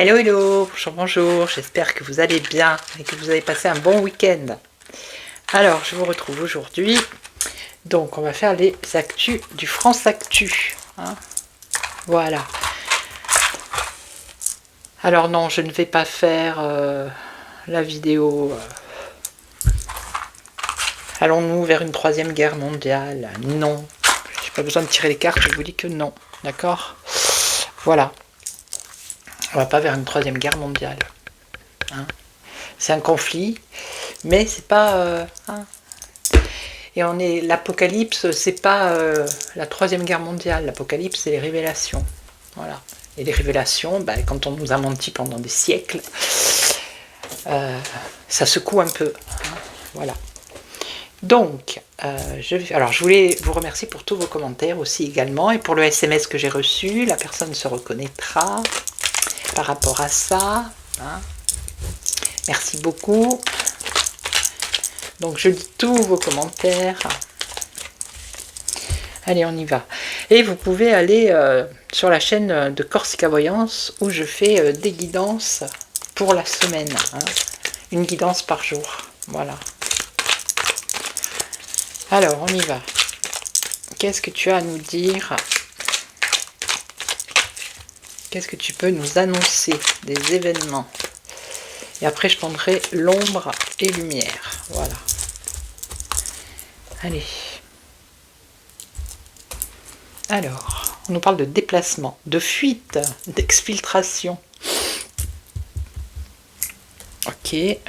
Hello hello, bonjour bonjour, j'espère que vous allez bien et que vous avez passé un bon week-end. Alors je vous retrouve aujourd'hui, donc on va faire les actus du France Actu, hein. Voilà. Alors non, je ne vais pas faire la vidéo allons-nous vers une troisième guerre mondiale? Non, j'ai pas besoin de tirer les cartes, je vous dis que non, d'accord? Voilà. On va pas vers une troisième guerre mondiale. Hein. C'est un conflit, mais c'est pas... hein. Et on est l'apocalypse, c'est pas la troisième guerre mondiale. L'apocalypse, c'est les révélations. Voilà. Et les révélations, ben, quand on nous a menti pendant des siècles, ça secoue un peu. Hein. Voilà. Donc, je voulais vous remercier pour tous vos commentaires aussi également, et pour le SMS que j'ai reçu, la personne se reconnaîtra par rapport à ça, hein. Merci beaucoup. Donc je lis tous vos commentaires. Allez, on y va. Et vous pouvez aller sur la chaîne de Corsica Voyance où je fais des guidances pour la semaine, hein. Une guidance par jour. Voilà. Alors, on y va. Qu'est-ce que tu as à nous dire ? Qu'est-ce que tu peux nous annoncer des événements? Et après, je prendrai l'ombre et lumière. Voilà. Allez. Alors, on nous parle de déplacement, de fuite, d'exfiltration. Ok. Et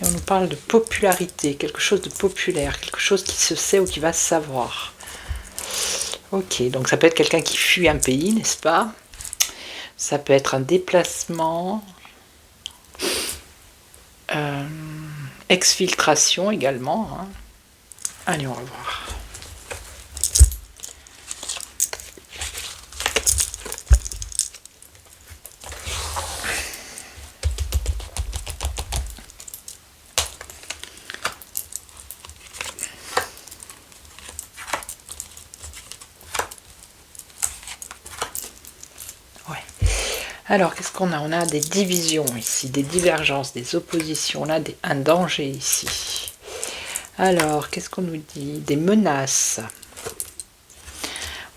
on nous parle de popularité, quelque chose de populaire, quelque chose qui se sait ou qui va savoir. Ok, donc ça peut être quelqu'un qui fuit un pays, n'est-ce pas? Ça peut être un déplacement, exfiltration également, hein. Allez, on va voir. Alors, qu'est-ce qu'on a? On a des divisions ici, des divergences, des oppositions, on a un danger ici. Alors, qu'est-ce qu'on nous dit? Des menaces.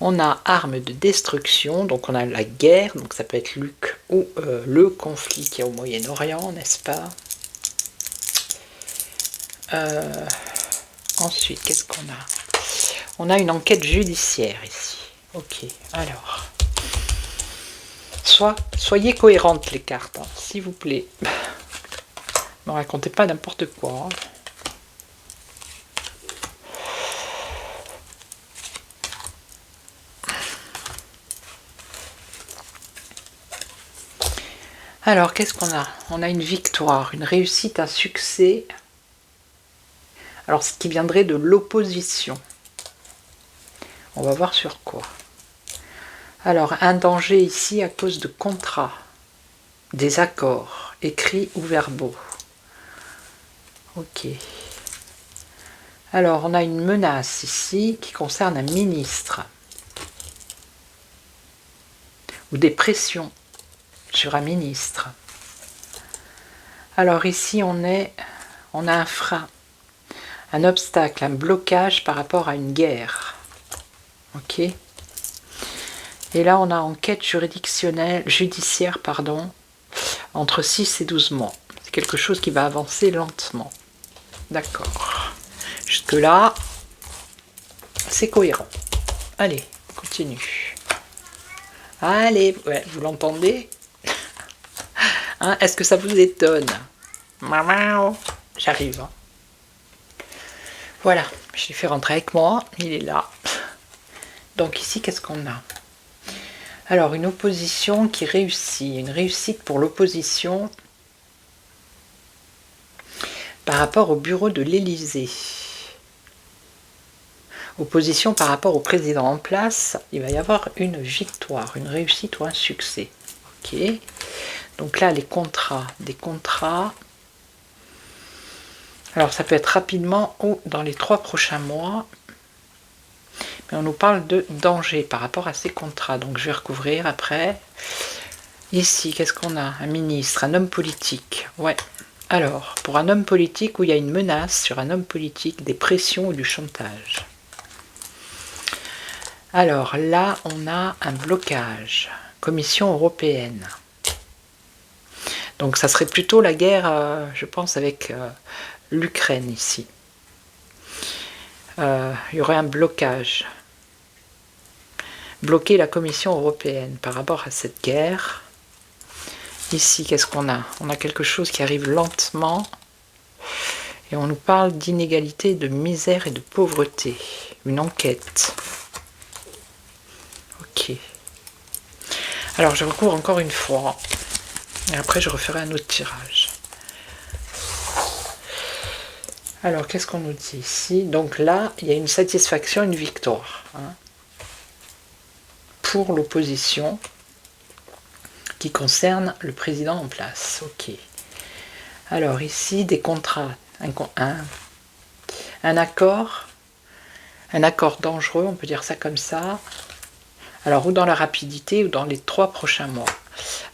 On a armes de destruction, donc on a la guerre, donc ça peut être ou le conflit qu'il y a au Moyen-Orient, n'est-ce pas? Ensuite, qu'est-ce qu'on a? On a une enquête judiciaire ici. Ok, alors... Soyez cohérentes les cartes, hein, s'il vous plaît. Ne racontez pas n'importe quoi. Hein. Alors, qu'est-ce qu'on a? On a une victoire, une réussite, un succès. Alors, ce qui viendrait de l'opposition. On va voir sur quoi. Alors, un danger ici à cause de contrats, des accords, écrits ou verbaux. Ok. Alors, on a une menace ici qui concerne un ministre. Ou des pressions sur un ministre. Alors ici, on a un frein, un obstacle, un blocage par rapport à une guerre. Ok. Et là, on a enquête judiciaire, entre 6 et 12 mois. C'est quelque chose qui va avancer lentement. D'accord. Jusque-là, c'est cohérent. Allez, on continue. Allez, ouais, vous l'entendez? Hein, est-ce que ça vous étonne? Maman. j'arrive. Hein. Voilà, je l'ai fait rentrer avec moi, il est là. Donc ici, qu'est-ce qu'on a? Alors, une opposition qui réussit, une réussite pour l'opposition par rapport au bureau de l'Élysée. Opposition par rapport au président en place, il va y avoir une victoire, une réussite ou un succès. Ok. Donc là, les contrats, des contrats. Alors ça peut être rapidement ou dans les 3 prochains mois. Mais on nous parle de danger par rapport à ces contrats. Donc je vais recouvrir après. Ici, qu'est-ce qu'on a? Un ministre, un homme politique. Ouais. Alors, pour un homme politique où il y a une menace sur un homme politique, des pressions ou du chantage. Alors là, on a un blocage. Commission européenne. Donc ça serait plutôt la guerre, je pense, avec l'Ukraine ici. Il y aurait un blocage. Bloquer la Commission européenne par rapport à cette guerre. Ici, qu'est-ce qu'on a? On a quelque chose qui arrive lentement. Et on nous parle d'inégalité, de misère et de pauvreté. Une enquête. Ok. Alors je recouvre encore une fois. Et après je referai un autre tirage. Alors qu'est-ce qu'on nous dit ici? Donc là, il y a une satisfaction, une victoire. Hein, pour l'opposition qui concerne le président en place. Ok. Alors ici, des contrats. Un accord dangereux, on peut dire ça comme ça. Alors, ou dans la rapidité, ou dans les 3 prochains mois.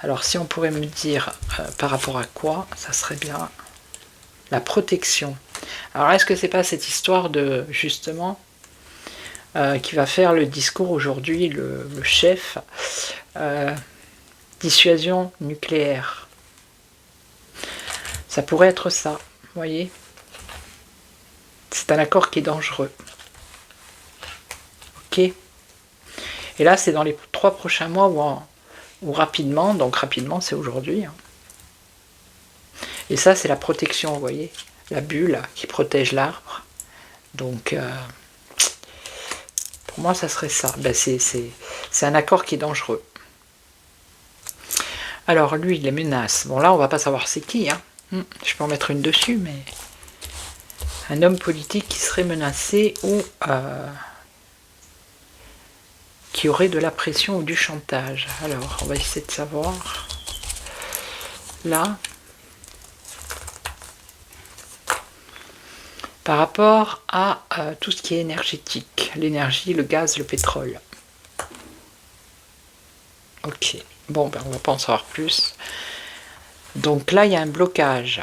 Alors, si on pourrait me dire par rapport à quoi, ça serait bien la protection. Alors, est-ce que c'est pas cette histoire de, justement, qui va faire le discours aujourd'hui, le chef, dissuasion nucléaire? Ça pourrait être ça, vous voyez? C'est un accord qui est dangereux. Ok. Et là, c'est dans les 3 prochains mois ou rapidement. Donc rapidement, c'est aujourd'hui. Hein. Et ça, c'est la protection, vous voyez. La bulle qui protège l'arbre. Donc, pour moi, ça serait ça. Ben, c'est un accord qui est dangereux. Alors, lui, les menaces. Bon, là, on va pas savoir c'est qui. Hein. Je peux en mettre une dessus, mais... Un homme politique qui serait menacé ou... qui aurait de la pression ou du chantage. Alors, on va essayer de savoir. Là, par rapport à tout ce qui est énergétique, l'énergie, le gaz, le pétrole. Ok, bon, ben, on va pas en savoir plus. Donc là, il y a un blocage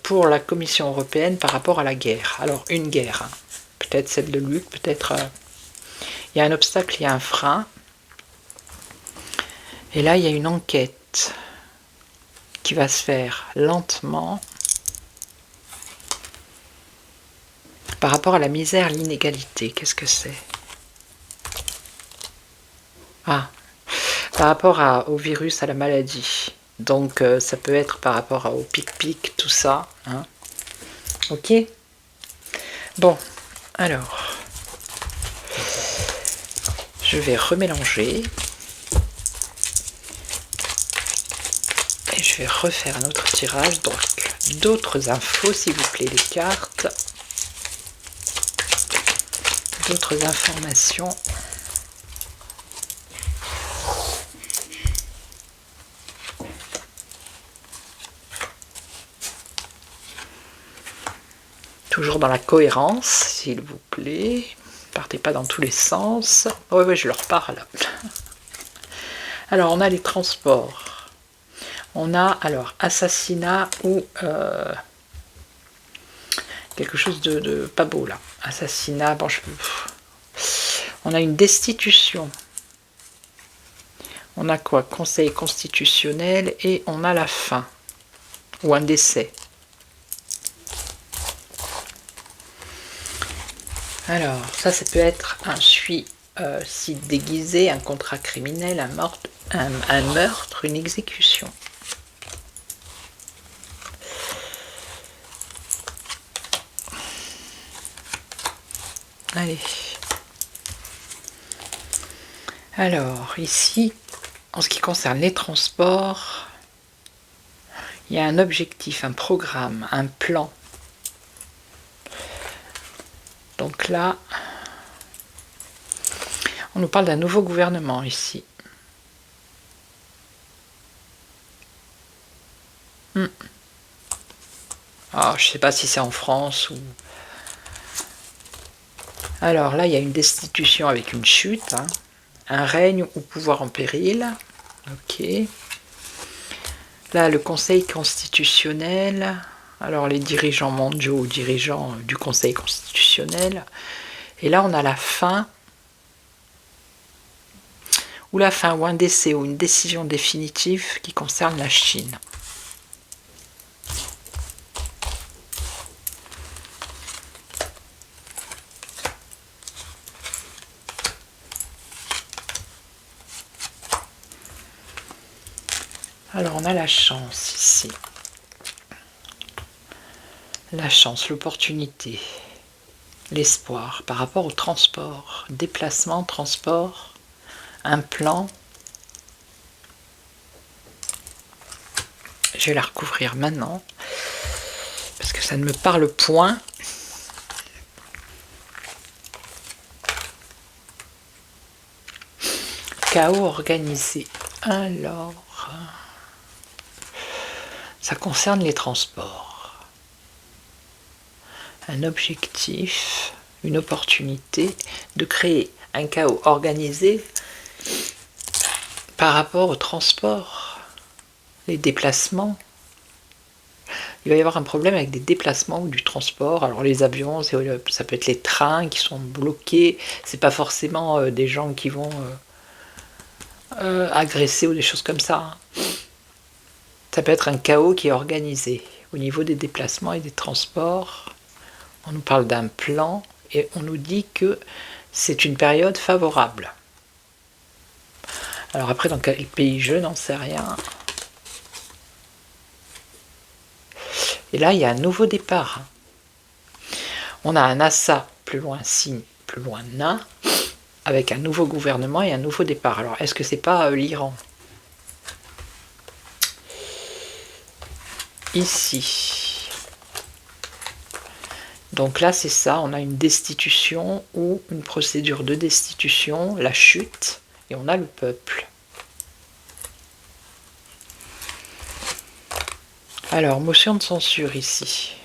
pour la Commission européenne par rapport à la guerre. Alors, une guerre, hein. Peut-être celle de Luc, peut-être... il y a un obstacle, il y a un frein. Et là, il y a une enquête qui va se faire lentement par rapport à la misère, l'inégalité. Qu'est-ce que c'est? Ah, par rapport au virus, à la maladie. Donc, ça peut être par rapport au pic-pic, tout ça. Hein. Ok? Bon, alors... Je vais remélanger. Et je vais refaire un autre tirage. Donc, d'autres infos, s'il vous plaît, les cartes. D'autres informations. Toujours dans la cohérence, s'il vous plaît. Partez pas dans tous les sens. Oui, je leur parle. Alors, on a les transports. On a, alors, assassinat ou quelque chose de pas beau, là. Assassinat, bon, on a une destitution. On a quoi? Conseil constitutionnel et on a la fin. Ou un décès. Alors, ça peut être un suicide déguisé, un contrat criminel, un meurtre, une exécution. Allez. Alors, ici, en ce qui concerne les transports, il y a un objectif, un programme, un plan. Donc là, on nous parle d'un nouveau gouvernement ici. Alors, je ne sais pas si c'est en France ou... Alors là, il y a une destitution avec une chute, hein. Un règne ou pouvoir en péril. Ok. Là, le Conseil constitutionnel. Alors, les dirigeants mondiaux ou dirigeants du Conseil constitutionnel. Et là, on a la fin. Ou la fin, ou un décès, ou une décision définitive qui concerne la Chine. Alors, on a la chance ici. La chance, l'opportunité, l'espoir par rapport au transport, déplacement, transport, un plan. Je vais la recouvrir maintenant parce que ça ne me parle point. Chaos organisé. Alors, ça concerne les transports. Un objectif, une opportunité de créer un chaos organisé par rapport au transport, les déplacements. Il va y avoir un problème avec des déplacements ou du transport. Alors les avions, ça peut être les trains qui sont bloqués. C'est pas forcément des gens qui vont agresser ou des choses comme ça. Ça peut être un chaos qui est organisé au niveau des déplacements et des transports. On nous parle d'un plan et on nous dit que c'est une période favorable. Alors après, dans quel pays, je n'en sais rien. Et là, il y a un nouveau départ. On a un Assa, plus loin signe, plus loin nain, avec un nouveau gouvernement et un nouveau départ. Alors, est-ce que c'est pas l'Iran? Ici. Donc là, c'est ça, on a une destitution ou une procédure de destitution, la chute, et on a le peuple. Alors, motion de censure ici.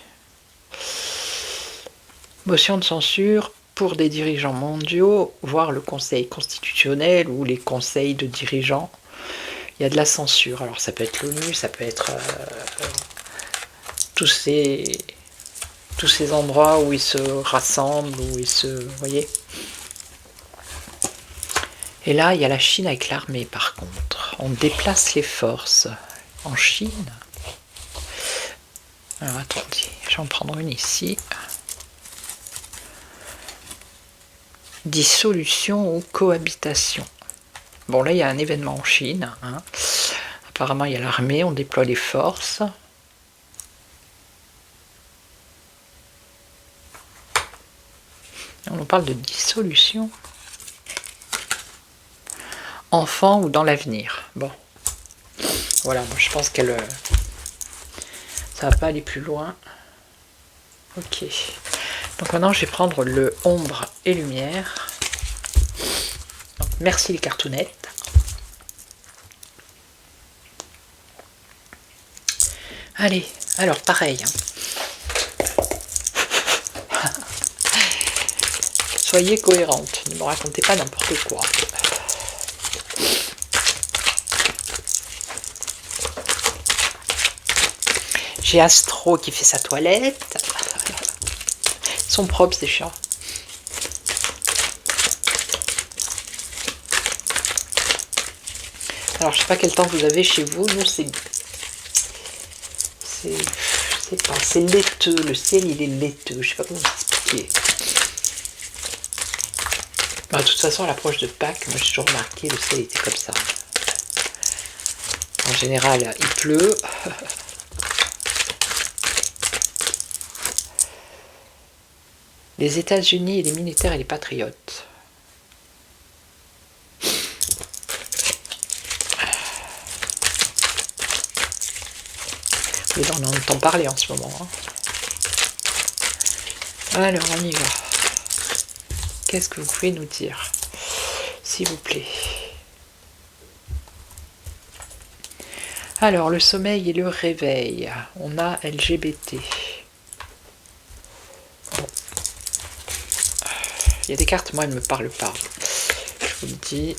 Motion de censure pour des dirigeants mondiaux, voire le Conseil constitutionnel ou les conseils de dirigeants. Il y a de la censure. Alors, ça peut être l'ONU, ça peut être tous ces endroits où ils se rassemblent, où ils se... Vous voyez. Et là, il y a la Chine avec l'armée, par contre. On déplace les forces en Chine. Alors, attendez, je vais en prendre une ici. Dissolution ou cohabitation. Bon, là, il y a un événement en Chine. Hein. Apparemment, il y a l'armée, on déploie les forces. On nous parle de dissolution. Enfant ou dans l'avenir. Bon. Voilà, moi, je pense qu'elle... ça va pas aller plus loin. Ok. Donc maintenant, je vais prendre le ombre et lumière. Donc, merci les cartounettes. Allez, alors pareil. Soyez cohérente, ne me racontez pas n'importe quoi. J'ai Astro qui fait sa toilette. Ils sont propres ces chiens. Alors je sais pas quel temps vous avez chez vous, nous c'est laiteux, le ciel il est laiteux, je sais pas comment vous expliquer. Bah, de toute façon à l'approche de Pâques, moi j'ai toujours remarqué le ciel était comme ça. En général il pleut. Les États-Unis et les militaires et les patriotes. Oui, on en entend parler en ce moment. Alors, on y va. Qu'est-ce que vous pouvez nous dire, s'il vous plaît? Alors, le sommeil et le réveil. On a LGBT. Bon. Il y a des cartes, moi, elles ne me parlent pas. Je vous le dis.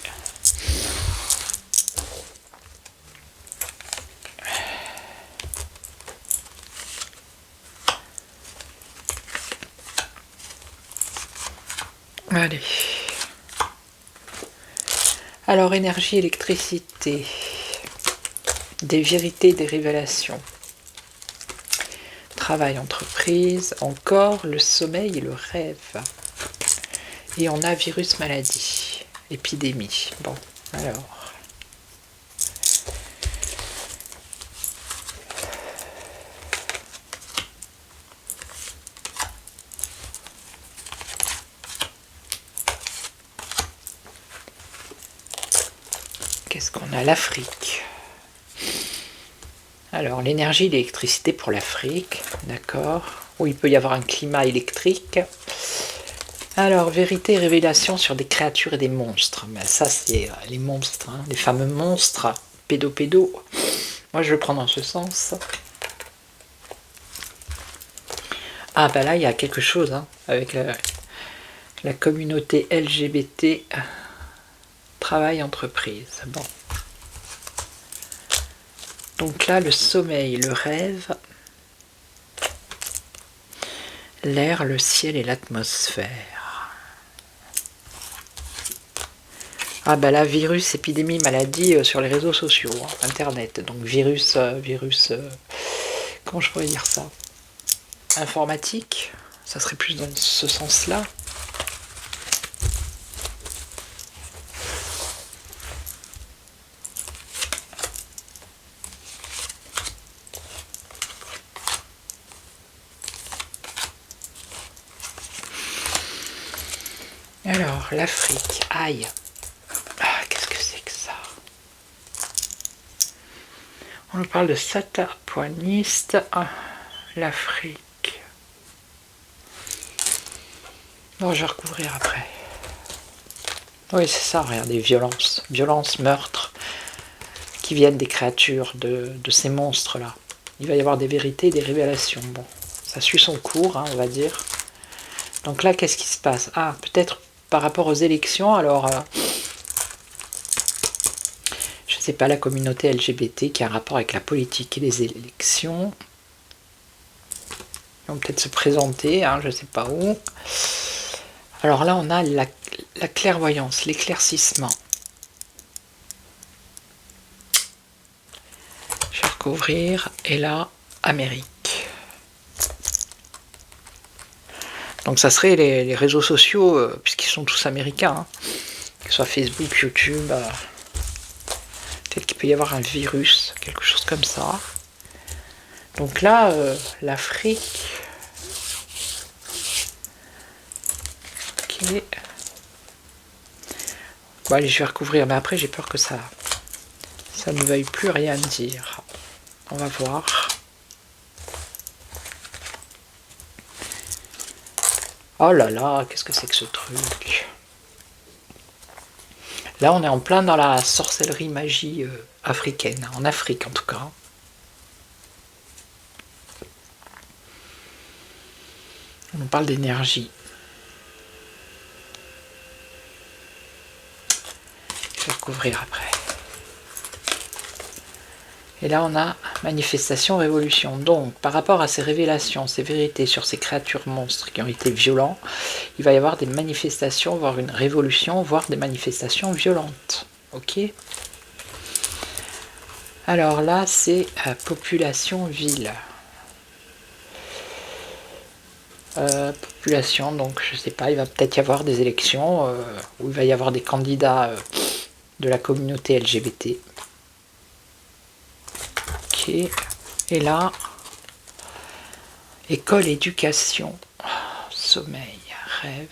Allez. Alors, énergie, électricité. Des vérités, des révélations. Travail, entreprise. Encore le sommeil et le rêve. Et on a virus, maladie. Épidémie. Bon, alors. Qu'est-ce qu'on a? L'Afrique. Alors, l'énergie, l'électricité pour l'Afrique, d'accord. Où il peut y avoir un climat électrique. Alors, vérité et révélation sur des créatures et des monstres. Ben, ça, c'est les monstres, hein, les fameux monstres, pédo. Moi, je le prends dans ce sens. Ah, ben là, il y a quelque chose, hein, avec la communauté LGBT, travail, entreprise. Bon. Donc là, le sommeil, le rêve, l'air, le ciel et l'atmosphère. Ah bah là, virus, épidémie, maladie sur les réseaux sociaux, hein, internet. Donc virus, comment je pourrais dire ça? Informatique, ça serait plus dans ce sens-là. Alors, l'Afrique, aïe. Ah, qu'est-ce que c'est que ça? On nous parle de satapoiniste, l'Afrique. Bon, je vais recouvrir après. Oui, c'est ça, regardez, violence. Violence, meurtre, qui viennent des créatures, de ces monstres-là. Il va y avoir des vérités, des révélations. Bon, ça suit son cours, hein, on va dire. Donc là, qu'est-ce qui se passe? Ah, peut-être par rapport aux élections, alors... je ne sais pas, la communauté LGBT qui a un rapport avec la politique et les élections. Ils vont peut-être se présenter, hein, je ne sais pas où. Alors là, on a la clairvoyance, l'éclaircissement. Je vais recouvrir. Et là, Amérique. Donc ça serait les réseaux sociaux, puisqu'ils sont tous américains. Hein. Que ce soit Facebook, YouTube. Peut-être qu'il peut y avoir un virus, quelque chose comme ça. Donc là, l'Afrique... Ok. Bon allez, je vais recouvrir, mais après j'ai peur que ça ne veuille plus rien dire. On va voir. Oh là là, qu'est-ce que c'est que ce truc? Là, on est en plein dans la sorcellerie magie africaine, en Afrique en tout cas. On nous parle d'énergie. Je vais recouvrir après. Et là, on a manifestation, révolution. Donc, par rapport à ces révélations, ces vérités sur ces créatures monstres qui ont été violents, il va y avoir des manifestations, voire une révolution, voire des manifestations violentes. Ok? Alors là, c'est population ville. Population, donc je sais pas, il va peut-être y avoir des élections où il va y avoir des candidats de la communauté LGBT. Ok, et là, école, éducation, sommeil. rêve.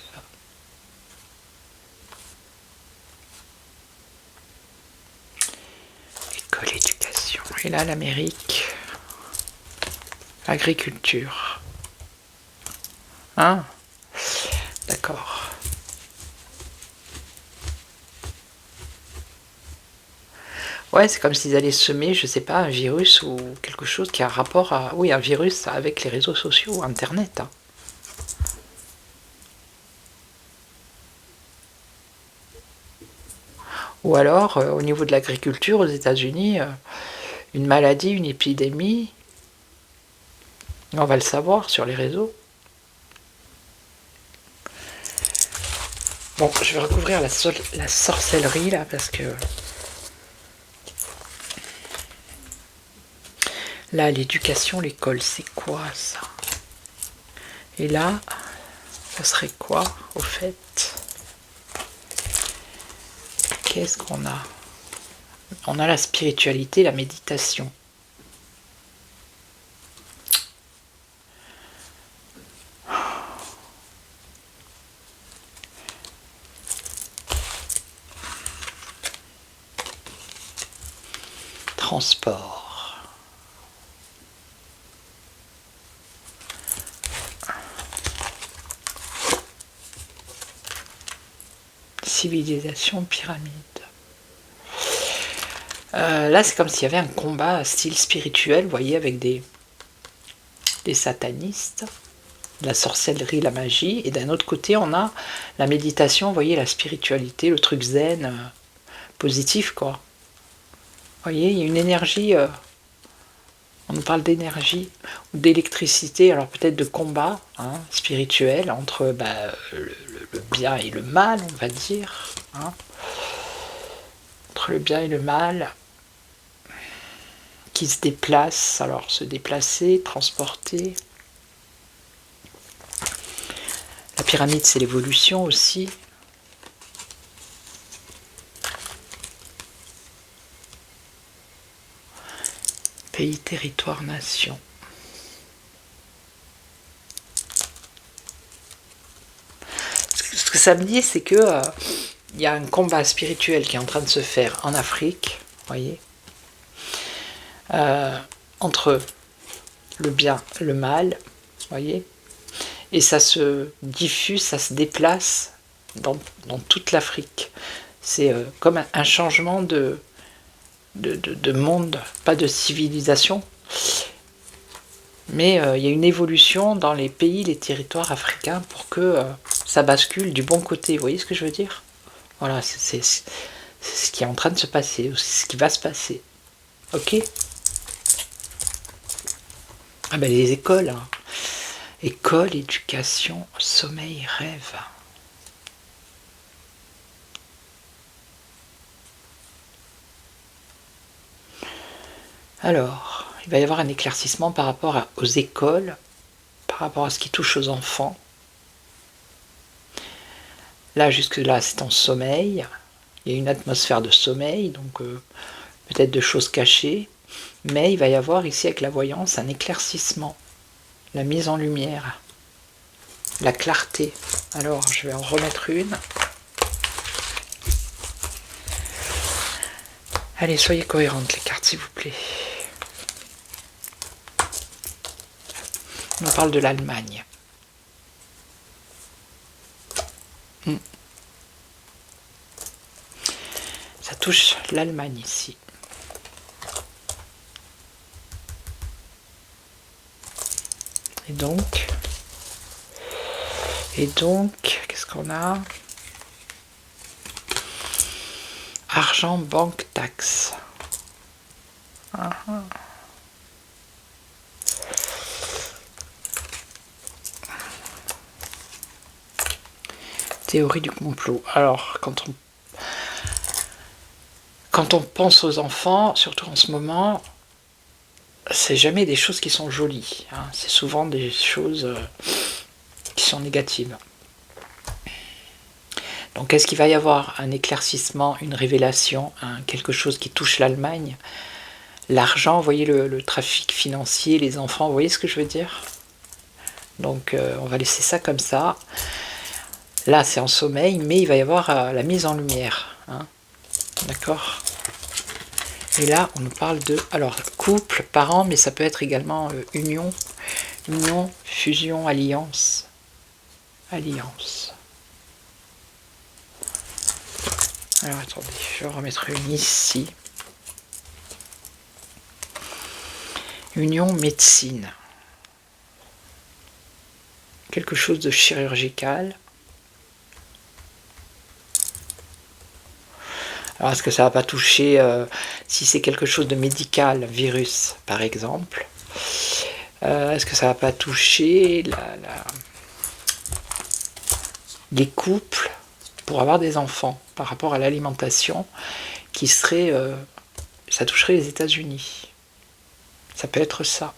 École, éducation. Et là, l'Amérique. Agriculture. Hein? D'accord. Ouais, c'est comme s'ils allaient semer, je sais pas, un virus ou quelque chose qui a un rapport à... Oui, un virus avec les réseaux sociaux, Internet. Hein. Ou alors, au niveau de l'agriculture, aux États-Unis, une maladie, une épidémie, on va le savoir sur les réseaux. Bon, je vais recouvrir la sorcellerie là, parce que... Là, l'éducation, l'école, c'est quoi ça? Et là, ça serait quoi, au fait? Qu'est-ce qu'on a? On a la spiritualité, la méditation. Transport. Civilisation, pyramide. Là, c'est comme s'il y avait un combat style spirituel, vous voyez, avec des satanistes, la sorcellerie, la magie, et d'un autre côté, on a la méditation, vous voyez, la spiritualité, le truc zen, positif, quoi. Vous voyez, il y a une énergie, on nous parle d'énergie, ou d'électricité, alors peut-être de combat hein, spirituel entre le bien et le mal, on va dire. Hein. Entre le bien et le mal, qui se déplace, alors se déplacer, transporter. La pyramide, c'est l'évolution aussi. Pays, territoire, nation. Ce que ça me dit, c'est que il y a un combat spirituel qui est en train de se faire en Afrique, vous voyez, entre le bien et le mal, vous voyez, et ça se diffuse, ça se déplace dans toute l'Afrique. C'est comme un changement de monde, pas de civilisation, mais il y a une évolution dans les pays, les territoires africains pour que ça bascule du bon côté. Vous voyez ce que je veux dire? Voilà, c'est ce qui est en train de se passer, c'est ce qui va se passer. Ok? Ah ben les écoles, hein. École, éducation, sommeil, rêve. Alors, il va y avoir un éclaircissement par rapport aux écoles, par rapport à ce qui touche aux enfants. Là, jusque-là, c'est en sommeil. Il y a une atmosphère de sommeil, donc peut-être de choses cachées. Mais il va y avoir ici, avec la voyance, un éclaircissement. La mise en lumière. La clarté. Alors, je vais en remettre une. Allez, soyez cohérentes, les cartes, s'il vous plaît. On parle de l'Allemagne. Ça touche l'Allemagne ici. Et donc, qu'est-ce qu'on a? Argent, banque, taxe. Théorie du complot. Alors, quand on pense aux enfants, surtout en ce moment, c'est jamais des choses qui sont jolies. Hein. C'est souvent des choses qui sont négatives. Donc est-ce qu'il va y avoir un éclaircissement, une révélation, quelque chose qui touche l'Allemagne? L'argent, vous voyez le trafic financier, les enfants, vous voyez ce que je veux dire? Donc on va laisser ça comme ça. Là, c'est en sommeil, mais il va y avoir la mise en lumière. Hein. D'accord? Et là, on nous parle de... Alors, couple, parents, mais ça peut être également union. Union, fusion, alliance. Alliance. Alors, attendez, je vais en remettre une ici. Union, médecine. Quelque chose de chirurgical. Alors, est-ce que ça va pas toucher, si c'est quelque chose de médical, virus, par exemple, est-ce que ça va pas toucher les couples pour avoir des enfants par rapport à l'alimentation qui serait, ça toucherait les États-Unis. Ça peut être ça.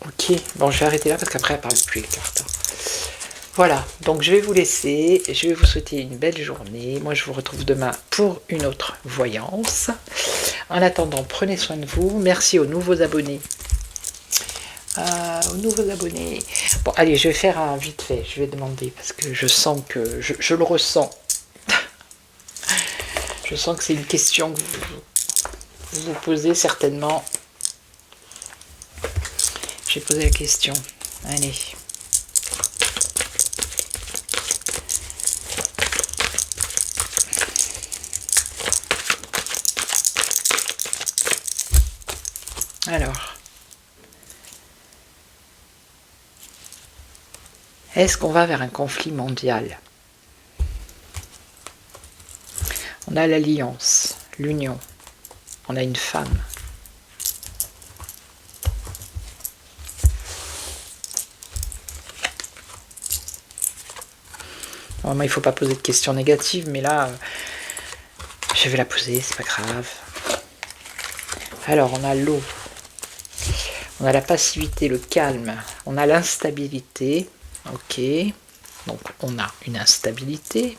Ok, bon, je vais arrêter là parce qu'après elle parle plus les cartes. Voilà, donc je vais vous laisser, je vais vous souhaiter une belle journée. Moi je vous retrouve demain pour une autre voyance. En attendant, prenez soin de vous. Merci aux nouveaux abonnés. Bon, allez, je vais faire un vite fait. Je vais demander parce que je sens que je le ressens. Je sens que c'est une question que vous vous posez certainement. J'ai posé la question. Allez. Alors. Est-ce qu'on va vers un conflit mondial? On a l'alliance, l'union. On a une femme. Normalement, il ne faut pas poser de questions négatives, mais là, je vais la poser, c'est pas grave. Alors, on a l'eau. On a la passivité, le calme. On a l'instabilité. Ok. Donc, on a une instabilité.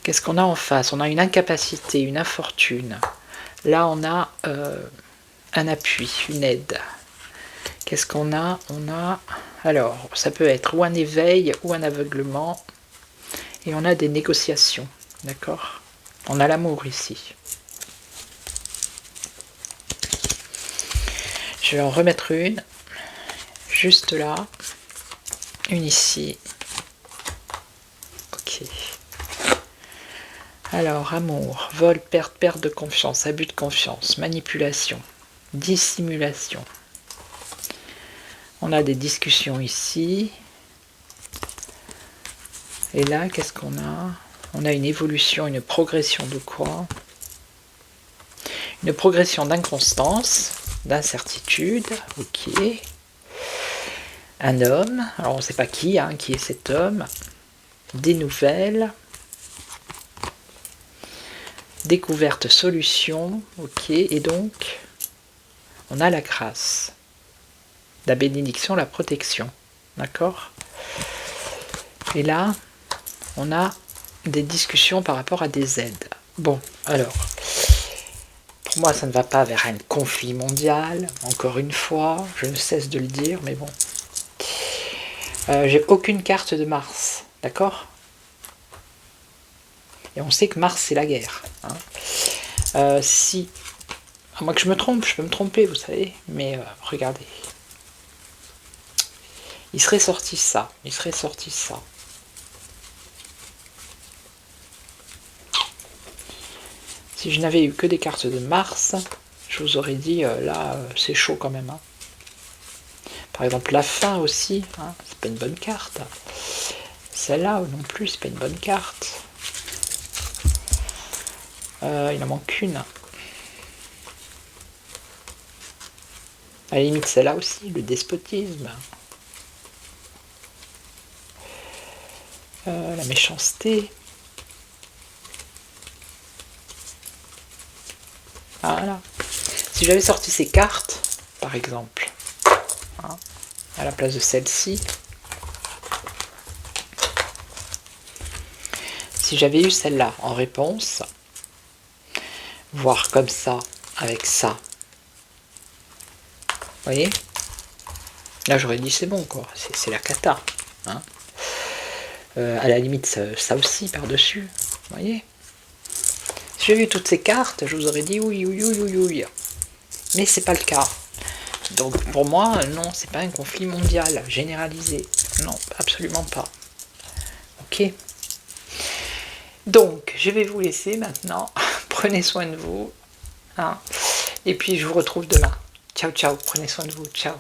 Qu'est-ce qu'on a en face? On a une incapacité, une infortune. Là, on a un appui, une aide. Qu'est-ce qu'on a? On a... Alors, ça peut être ou un éveil ou un aveuglement. Et on a des négociations. D'accord? On a l'amour ici. Je vais en remettre une. Juste là. Une ici. Ok. Alors, amour, vol, perte de confiance, abus de confiance, manipulation, dissimulation. On a des discussions ici. Et là, qu'est-ce qu'on a? On a une évolution, une progression de quoi? Une progression d'inconstance, d'incertitude. Ok. Un homme. Alors, on ne sait pas qui est cet homme. Des nouvelles. Découverte, solution, ok, et donc on a la grâce, la bénédiction, la protection, d'accord? Et là, on a des discussions par rapport à des aides. Bon, alors, pour moi, ça ne va pas vers un conflit mondial, encore une fois, je ne cesse de le dire, mais bon. J'ai aucune carte de Mars, d'accord? Et on sait que Mars, c'est la guerre. Hein. Si, à moins que je me trompe, je peux me tromper, vous savez, mais regardez. Il serait sorti ça, il serait sorti ça. Si je n'avais eu que des cartes de Mars, je vous aurais dit, là, c'est chaud quand même. Hein. Par exemple, la fin aussi, hein, c'est pas une bonne carte. Celle-là non plus, c'est pas une bonne carte. Il en manque une. À la limite, celle-là aussi, le despotisme. La méchanceté. Voilà. Si j'avais sorti ces cartes, par exemple, hein, à la place de celle-ci, si j'avais eu celle-là en réponse, voire comme ça, avec ça, vous voyez, Là, j'aurais dit c'est bon, quoi. C'est la cata. Hein. À la limite, ça aussi par-dessus. Vous voyez? Si j'ai vu toutes ces cartes, je vous aurais dit oui, oui, oui, oui, oui. Mais c'est pas le cas. Donc pour moi, non, c'est pas un conflit mondial généralisé. Non, absolument pas. Ok. Donc, je vais vous laisser maintenant. Prenez soin de vous. Hein. Et puis, je vous retrouve demain. Ciao, ciao. Prenez soin de vous. Ciao.